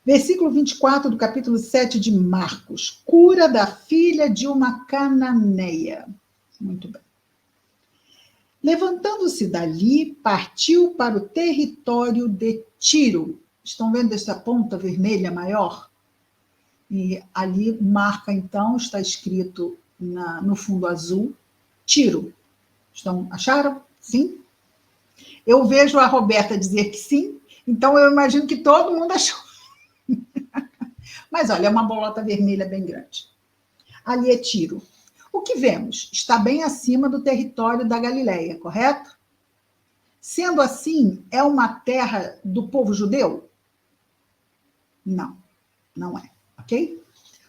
Versículo 24 do capítulo 7 de Marcos. Cura da filha de uma cananeia. Muito bem. Levantando-se dali, partiu para o território de Tiro. Estão vendo essa ponta vermelha maior? E ali marca, então, está escrito no fundo azul, Tiro. Acharam? Sim? Eu vejo a Roberta dizer que sim, então eu imagino que todo mundo achou. Mas olha, é uma bolota vermelha bem grande. Ali é Tiro. O que vemos? Está bem acima do território da Galileia, correto? Sendo assim, é uma terra do povo judeu? Não, não é, ok?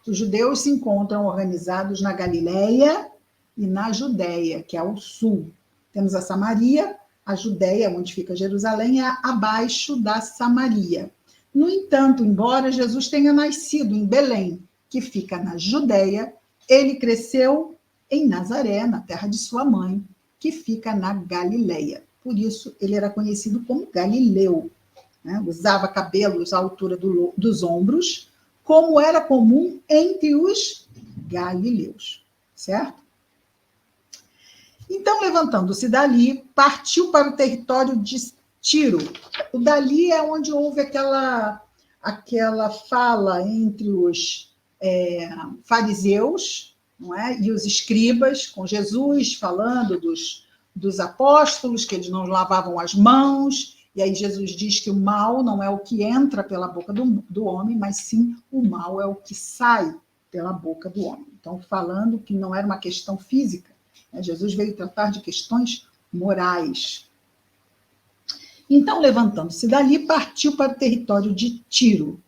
Os judeus se encontram organizados na Galileia e na Judéia, que é ao sul. Temos a Samaria, a Judéia, onde fica Jerusalém, é abaixo da Samaria. No entanto, embora Jesus tenha nascido em Belém, que fica na Judéia, ele cresceu em Nazaré, na terra de sua mãe, que fica na Galileia. Por isso, ele era conhecido como Galileu. Né? Usava cabelos à altura dos ombros, como era comum entre os galileus, certo? Então, levantando-se dali, partiu para o território de Tiro. O dali é onde houve aquela fala entre os fariseus, não é? E os escribas, com Jesus falando dos apóstolos, que eles não lavavam as mãos, e aí Jesus diz que o mal não é o que entra pela boca do homem, mas sim o mal é o que sai pela boca do homem. Então, falando que não era uma questão física, né? Jesus veio tratar de questões morais. Então, levantando-se dali, partiu para o território de Tiro.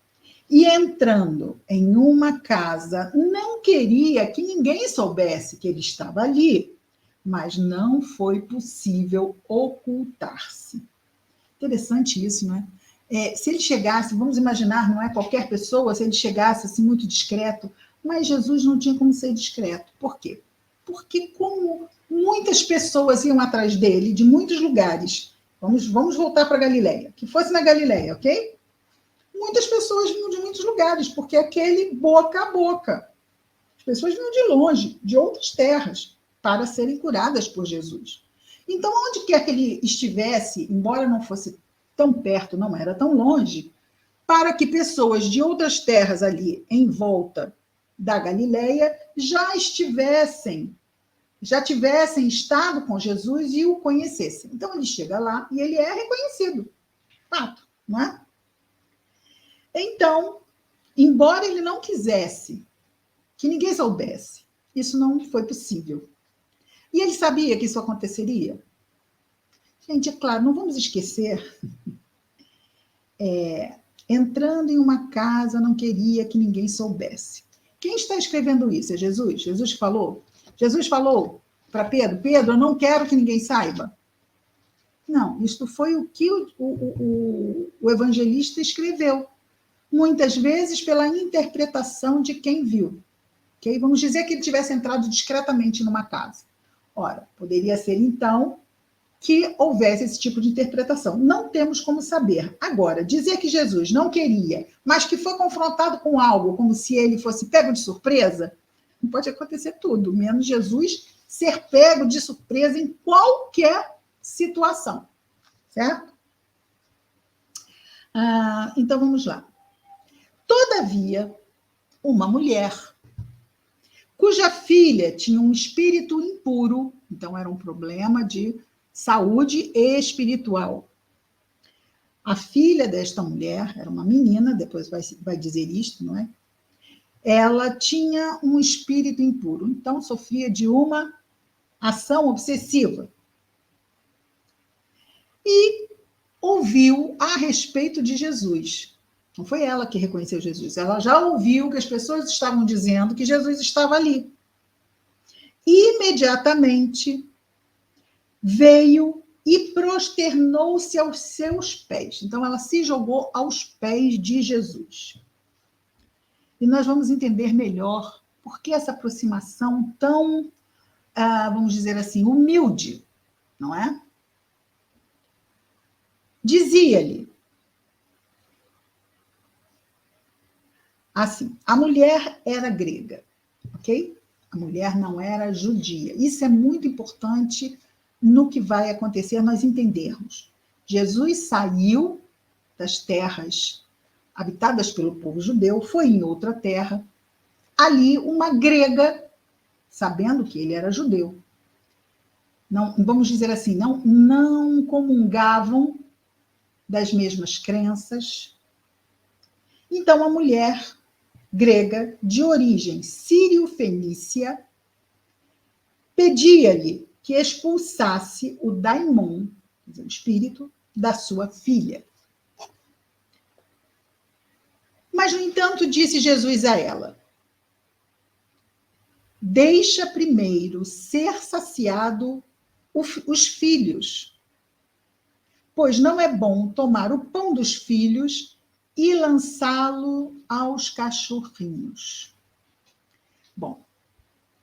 E entrando em uma casa, não queria que ninguém soubesse que ele estava ali, mas não foi possível ocultar-se. Interessante isso, não é? Se ele chegasse, vamos imaginar, não é qualquer pessoa, se ele chegasse assim muito discreto, mas Jesus não tinha como ser discreto. Por quê? Porque como muitas pessoas iam atrás dele, de muitos lugares, vamos voltar para a Galileia, que fosse na Galileia, ok? Muitas pessoas vinham de muitos lugares, porque aquele boca a boca. As pessoas vinham de longe, de outras terras, para serem curadas por Jesus. Então, onde quer que ele estivesse, embora não fosse tão perto, não era tão longe, para que pessoas de outras terras ali em volta da Galileia já tivessem estado com Jesus e o conhecessem. Então, ele chega lá e ele é reconhecido. Fato, não é? Então, embora ele não quisesse que ninguém soubesse, isso não foi possível. E ele sabia que isso aconteceria? Gente, é claro, não vamos esquecer, entrando em uma casa, não queria que ninguém soubesse. Quem está escrevendo isso? É Jesus? Jesus falou? Jesus falou para Pedro, Pedro, eu não quero que ninguém saiba. Não, isto foi o que o evangelista escreveu. Muitas vezes pela interpretação de quem viu. Okay? Vamos dizer que ele tivesse entrado discretamente numa casa. Ora, poderia ser, então, que houvesse esse tipo de interpretação. Não temos como saber. Agora, dizer que Jesus não queria, mas que foi confrontado com algo, como se ele fosse pego de surpresa, não pode acontecer tudo, menos Jesus ser pego de surpresa em qualquer situação. Certo? Então, vamos lá. Todavia, uma mulher cuja filha tinha um espírito impuro, então era um problema de saúde espiritual. A filha desta mulher, era uma menina, depois vai dizer isto, não é? Ela tinha um espírito impuro, então sofria de uma ação obsessiva. E ouviu a respeito de Jesus. Não foi ela que reconheceu Jesus, ela já ouviu que as pessoas estavam dizendo que Jesus estava ali. Imediatamente veio e prosternou-se aos seus pés. Então, ela se jogou aos pés de Jesus. E nós vamos entender melhor por que essa aproximação tão, vamos dizer assim, humilde, não é? Dizia-lhe: Assim, a mulher era grega, ok? A mulher não era judia. Isso é muito importante no que vai acontecer nós entendermos. Jesus saiu das terras habitadas pelo povo judeu, foi em outra terra. Ali, uma grega, sabendo que ele era judeu, não, vamos dizer assim, não comungavam das mesmas crenças. Então, a mulher grega, de origem sírio-fenícia, pedia-lhe que expulsasse o daimon, o espírito, da sua filha. Mas, no entanto, disse Jesus a ela: deixa primeiro ser saciado os filhos, pois não é bom tomar o pão dos filhos e lançá-lo aos cachorrinhos. Bom,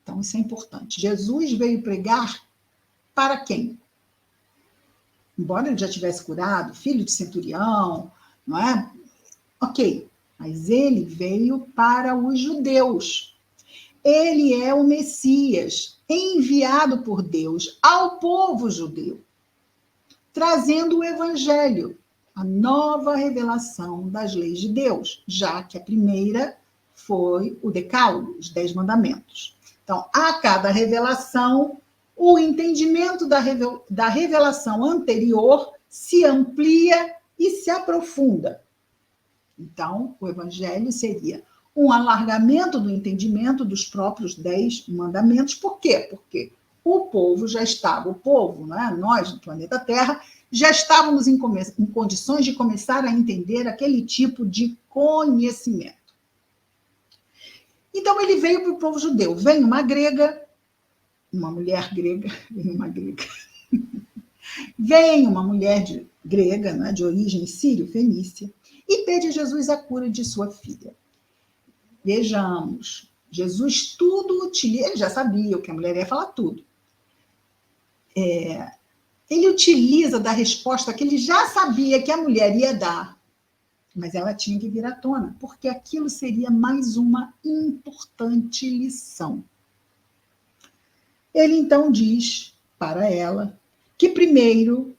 então isso é importante. Jesus veio pregar para quem? Embora ele já tivesse curado, filho de centurião, não é? Ok, mas ele veio para os judeus. Ele é o Messias, enviado por Deus ao povo judeu, trazendo o evangelho, a nova revelação das leis de Deus, já que a primeira foi o Decálogo, os 10 mandamentos. Então, a cada revelação, o entendimento da revelação anterior se amplia e se aprofunda. Então, o evangelho seria um alargamento do entendimento dos próprios 10 mandamentos. Por quê? Porque o povo já estava, né? Nós, no planeta Terra, já estávamos em condições de começar a entender aquele tipo de conhecimento. Então, ele veio para o povo judeu. Vem uma grega, uma mulher grega, vem uma mulher grega, né, de origem sírio-fenícia, e pede a Jesus a cura de sua filha. Vejamos, Jesus tudo utiliza, ele já sabia o que a mulher ia falar tudo. Ele utiliza da resposta que ele já sabia que a mulher ia dar, mas ela tinha que vir à tona, porque aquilo seria mais uma importante lição. Ele então diz para ela que primeiro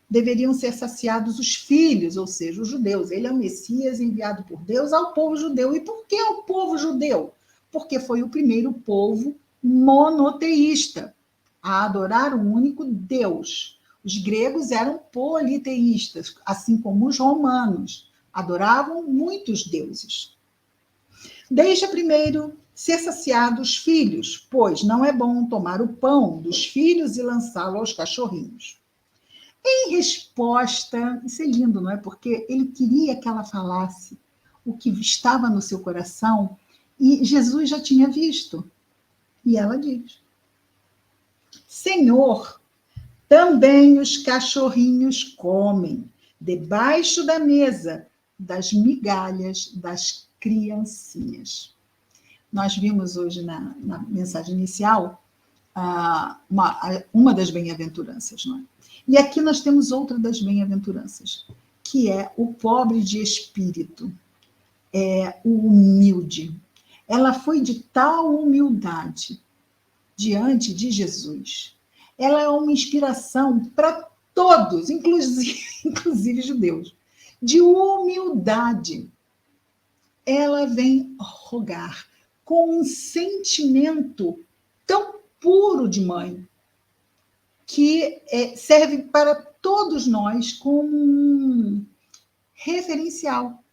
deveriam ser saciados os filhos, ou seja, os judeus. Ele é o Messias enviado por Deus ao povo judeu. E por que ao povo judeu? Porque foi o primeiro povo monoteísta a adorar um único Deus. Os gregos eram politeístas, assim como os romanos. Adoravam muitos deuses. Deixa primeiro ser saciados os filhos, pois não é bom tomar o pão dos filhos e lançá-lo aos cachorrinhos. Em resposta, isso é lindo, não é? Porque ele queria que ela falasse o que estava no seu coração e Jesus já tinha visto. E ela diz: Senhor, também os cachorrinhos comem debaixo da mesa das migalhas das criancinhas. Nós vimos hoje na mensagem inicial uma das bem-aventuranças, não é? E aqui nós temos outra das bem-aventuranças, que é o pobre de espírito, o humilde. Ela foi de tal humildade diante de Jesus. Ela é uma inspiração para todos, inclusive judeus, de humildade. Ela vem rogar com um sentimento tão puro de mãe, que serve para todos nós como um referencial.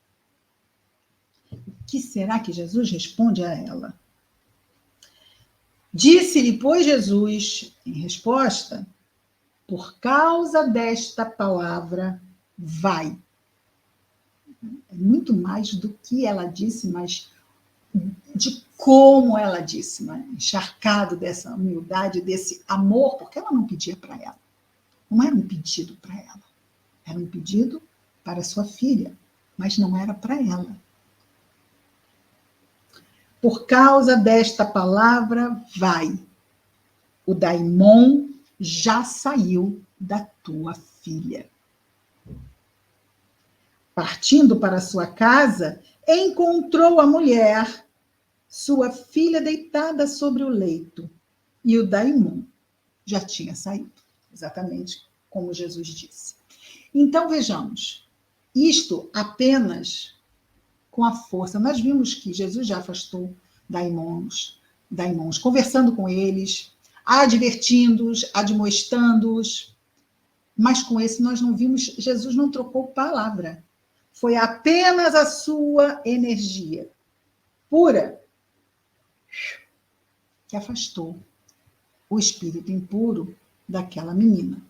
O que será que Jesus responde a ela? Disse-lhe, pois, Jesus, em resposta, por causa desta palavra, vai. É muito mais do que ela disse, mas de como ela disse, né? Encharcado dessa humildade, desse amor, porque ela não pedia para ela. Não era um pedido para ela. Era um pedido para sua filha, mas não era para ela. Por causa desta palavra, vai. O daimon já saiu da tua filha. Partindo para sua casa, encontrou a mulher, sua filha, deitada sobre o leito, e o daimon já tinha saído, exatamente como Jesus disse. Então, vejamos, isto apenas com a força. Nós vimos que Jesus já afastou daimons, conversando com eles, advertindo-os, admoestando-os, mas com esse nós não vimos, Jesus não trocou palavra. Foi apenas a sua energia pura que afastou o espírito impuro daquela menina.